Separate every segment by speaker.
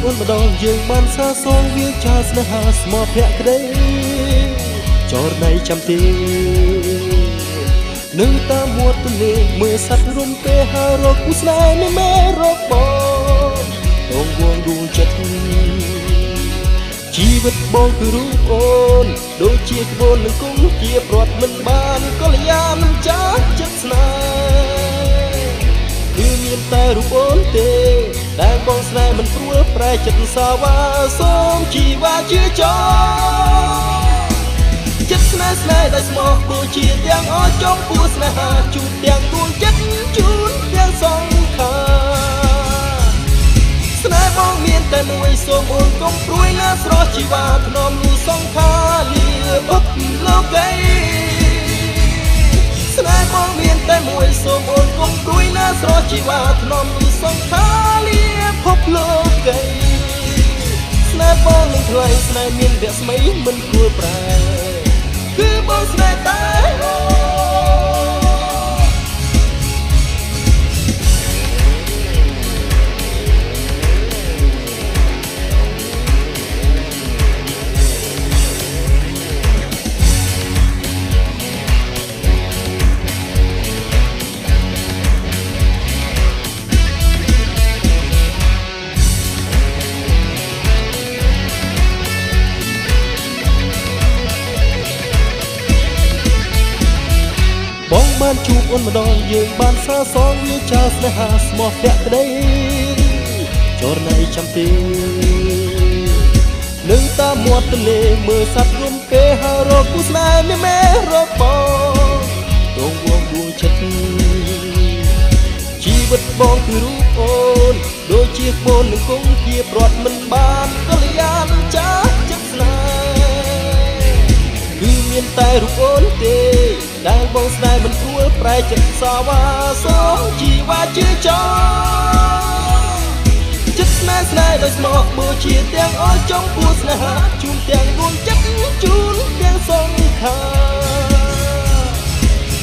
Speaker 1: អូនម្ដងយើងបានសាសងវាចាស្នេហាស្មោះភក្តីចរណៃចាំទីនៅតាមមាត់ទន្លេមើលសត្វរុំពេលហើរកគូស្នេហ៍នេះមេរកបងតងវងដួងចិត្តជីវិតបងគឺរូបអូនដូចជាក្បួននឹងគង់ជាព្រាត់មិនបានកល្យាមិនចាស់ចិត្តស្នេហ៍គឺមានតែរូបអូនទេដែលបងស្នេហ៍មិនព្រួលប្រែចិត្តសាវ៉ាសូមជីវ៉ាជាចោចិត្តស្នេហ៍ដោយស្មោះគួរជាទាំងអស់ចំពោះស្នេហាជូនទាំងដួងចិត្តជូនទាំងសង្ខារស្នេហ៍បងមានតែមួយសូមអូនកុំព្រួយណាស្រស់ជីវ៉ាធ្នមលូសង្ខារលាបុកលោកីស្នេហ៍បងមានតែមួយសូមអូនកុំព្រួយណាស្រស់ជីវ៉ាធ្នមលូសង្ខារលាភពលោកីស្នេហ៍បងនឹងថ្លៃស្នេហ៍មានរស្មីមិនគួរប្រែគឺបងស្នេហ៍តែបងបានជួបអូនម្ដងយើងបានសាសងវាចាស្នេហាស្មោះភក្តីចរណៃចាំទីនៅតាមមាត់ទន្លេមើលសត្វរុំគេហើរកគូស្នេហ៍នេះមេរកបងដងវងដួងចិត្តជីវិតបងគឺរូបអូនដូចជាក្បូននឹងគង់ជាព្រាត់មិនបានកល្យាមិនចាស់ចិត្តស្នេហ៍គឺមានតែរូបអូនទេដែលបងស្នេហ៍មិនព្រួលប្រែចិត្តសាវ៉ាសូមជីវ៉ាជាចោចិត្តស្នេហ៍ដោយស្មោះបូជាទាំងអស់ចំពោះស្នេហាជូនទាំងដួងចិត្តជូនទាំងសង្ខារ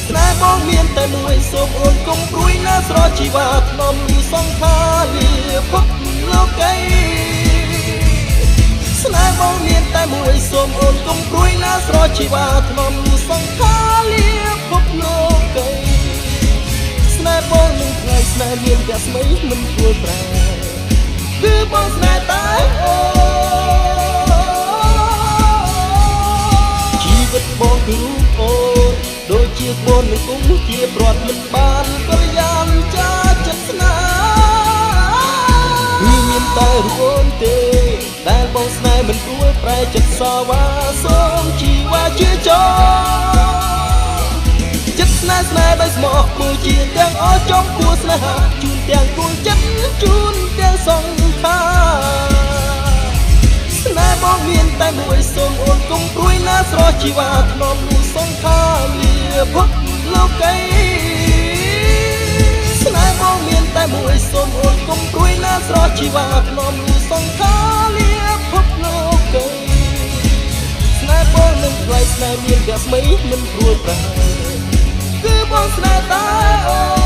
Speaker 1: ស្នេហ៍បងមានតែមួយសូមអូនកុំព្រួយណាស្រស់ជីវ៉ាធ្នមលូសង្ខារលាភពលោកីស្នេហ៍បងមានតែមួយសូមអូនកុំព្រួយណាស្រស់ជីវ៉ាធ្នមលូសង្ខារលាភពលោកីស្នេហ៍បងនឹងថ្លៃស្នេហ៍មានរស្មីមិនគួរប្រែគឺបងស្នេហ៍តែអូជីវិតបងគឺរូបអូនដូចជាក្បូននឹងគង់ជាព្រាត់មិនបានកល្យានចាចិត្តស្នេហ៍គឺមានតែរូបអូនទេដែលបងស្នេហ៍មិនព្រួលប្រែចិត្តសាវ៉ាសូមជីវ៉ាជាចោចិត្តស្នេហ៍ដោយស្មោះគួរជាទាំងអស់ចំពោះស្នេហាជូនទាំងដួងចិត្តជូនទាំងសង្ខារស្នេហ៍បងមានតែមួយសូមអូនកុំព្រួយណាស្រស់ជីវ៉ាធ្នមលូសង្ខារលាភពលោកីស្នេហ៍បងមានតែមួយសូមអូនកុំព្រួយណាស្រស់ជីវ៉ាធ្នមលូសង្ខារលាភពលោកីស្នេហ៍បងនឹងថ្លៃស្នេហ៍មានរស្មីមិនព្រួយប្រែគឺបងស្នេហ៍តែអូ